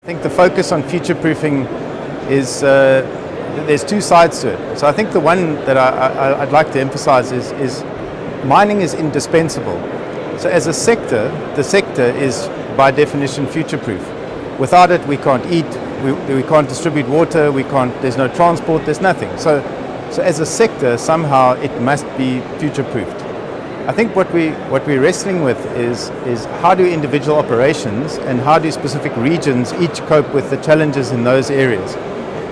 think the focus on future-proofing is, there's two sides to it. So I think the one that I'd like to emphasize is mining is indispensable. So as a sector, the sector is by definition future-proof. Without it, we can't eat, we can't distribute water, there's no transport, there's nothing. So as a sector, somehow it must be future-proofed. I think what we're wrestling with is how do individual operations and how do specific regions each cope with the challenges in those areas.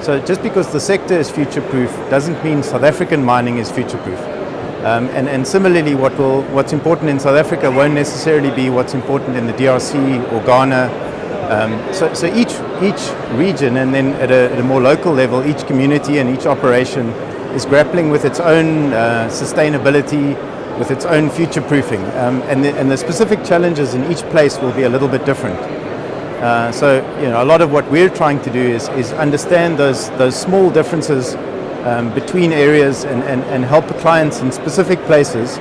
So just because the sector is future-proof doesn't mean South African mining is future-proof. And similarly, what's important in South Africa won't necessarily be what's important in the DRC or Ghana. So each region, and then at a more local level, each community and each operation is grappling with its own sustainability, with its own future-proofing, and the specific challenges in each place will be a little bit different. So a lot of what we're trying to do is understand those small differences between areas and help clients in specific places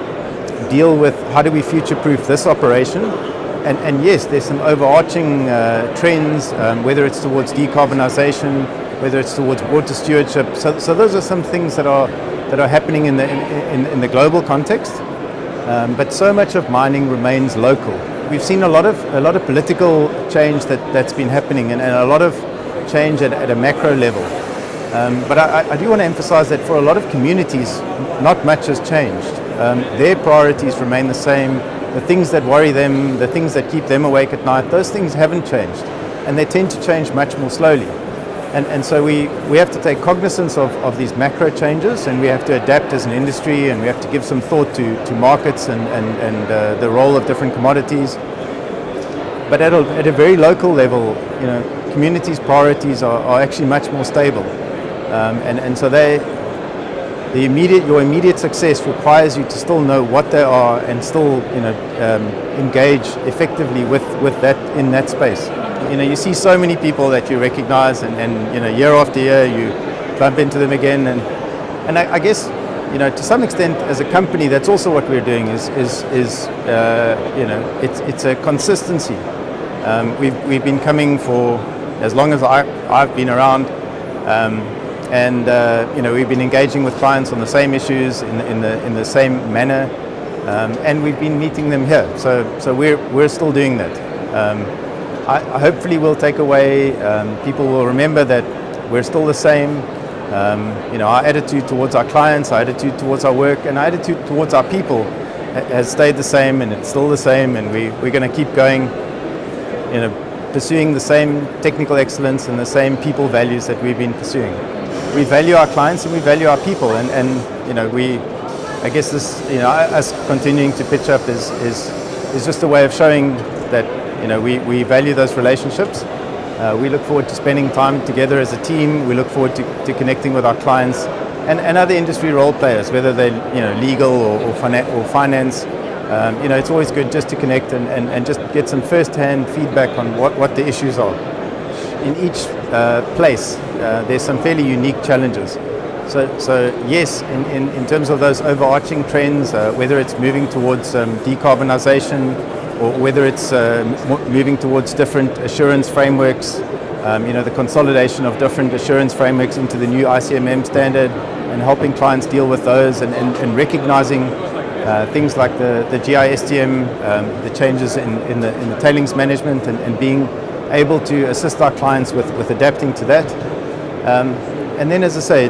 deal with how do we future-proof this operation. And yes, there's some overarching trends, whether it's towards decarbonization, whether it's towards water stewardship. So those are some things that are happening in the global context. But so much of mining remains local. We've seen a lot of political change that's been happening, and a lot of change at a macro level. But I do want to emphasize that for a lot of communities, not much has changed. Their priorities remain the same. The things that worry them, the things that keep them awake at night, those things haven't changed, and they tend to change much more slowly. And so we have to take cognizance of these macro changes, and we have to adapt as an industry, and we have to give some thought to markets and the role of different commodities. But at a very local level, communities' priorities are actually much more stable, and so your immediate success requires you to still know what they are and still engage effectively with that in that space. You see so many people that you recognize, and year after year you bump into them again, and I guess to some extent as a company that's also what we're doing is it's a consistency. We've been coming for as long as I've been around. We've been engaging with clients on the same issues in the same manner, and we've been meeting them here. So we're still doing that. I hopefully will take away. People will remember that we're still the same. Our attitude towards our clients, our attitude towards our work, and our attitude towards our people has stayed the same, and it's still the same. And we're going to keep going. Pursuing the same technical excellence and the same people values that we've been pursuing. We value our clients and we value our people, and I guess this, us continuing to pitch up is just a way of showing that, we value those relationships. We look forward to spending time together as a team. We look forward to connecting with our clients and other industry role players, whether they're legal or finance. It's always good just to connect and just get some first-hand feedback on what the issues are. In each place, there's some fairly unique challenges. So yes, in terms of those overarching trends, whether it's moving towards decarbonization or whether it's moving towards different assurance frameworks, the consolidation of different assurance frameworks into the new ICMM standard and helping clients deal with those and recognizing things like the GISTM, the changes in the tailings management and being able to assist our clients with adapting to that. And then, as I say,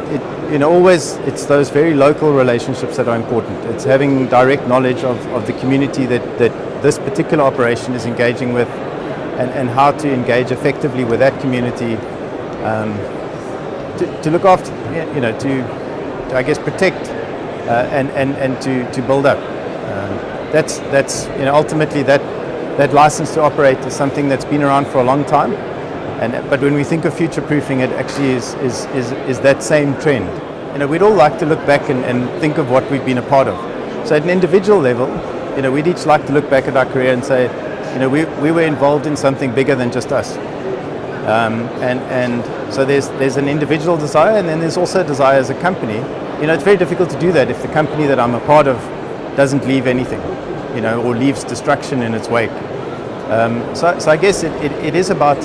always it's those very local relationships that are important. It's having direct knowledge of the community that this particular operation is engaging with, and how to engage effectively with that community to look after, to I guess protect and to build up. That's ultimately that license to operate is something that's been around for a long time, but when we think of future-proofing, it actually is that same trend. We'd all like to look back and think of what we've been a part of. So at an individual level, we'd each like to look back at our career and say, we were involved in something bigger than just us. And so there's an individual desire, and then there's also a desire as a company. It's very difficult to do that if the company that I'm a part of doesn't leave anything, or leaves destruction in its wake. So I guess it is about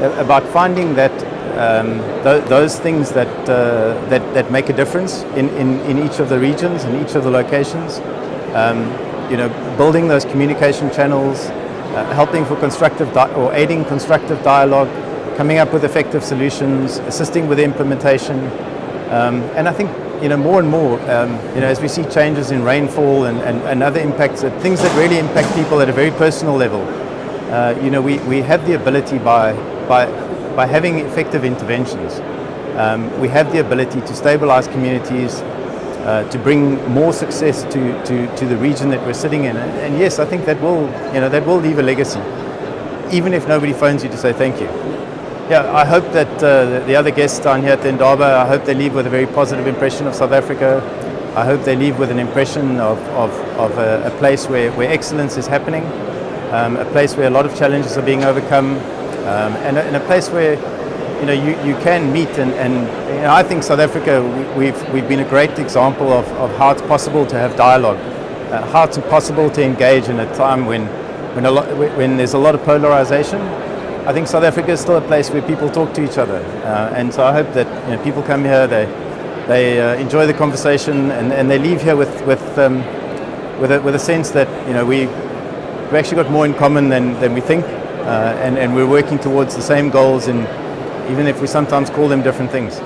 about finding that those things that make a difference in each of the regions, in each of the locations. Building those communication channels, helping for or aiding constructive dialogue, coming up with effective solutions, assisting with implementation, and I think more and more, as we see changes in rainfall and other impacts, things that really impact people at a very personal level. We have the ability by having effective interventions. We have the ability to stabilize communities, to bring more success to the region that we're sitting in. And yes, I think that will leave a legacy, even if nobody phones you to say thank you. Yeah, I hope that the other guests down here at the Indaba, I hope they leave with a very positive impression of South Africa. I hope they leave with an impression of a place where excellence is happening, a place where a lot of challenges are being overcome, and a place where you can meet and I think South Africa, we've been a great example of how it's possible to have dialogue, how it's possible to engage in a time when there's a lot of polarization. I think South Africa is still a place where people talk to each other, and so I hope that people come here, they enjoy the conversation, and they leave here with a sense that we've actually got more in common than we think, and we're working towards the same goals, and even if we sometimes call them different things.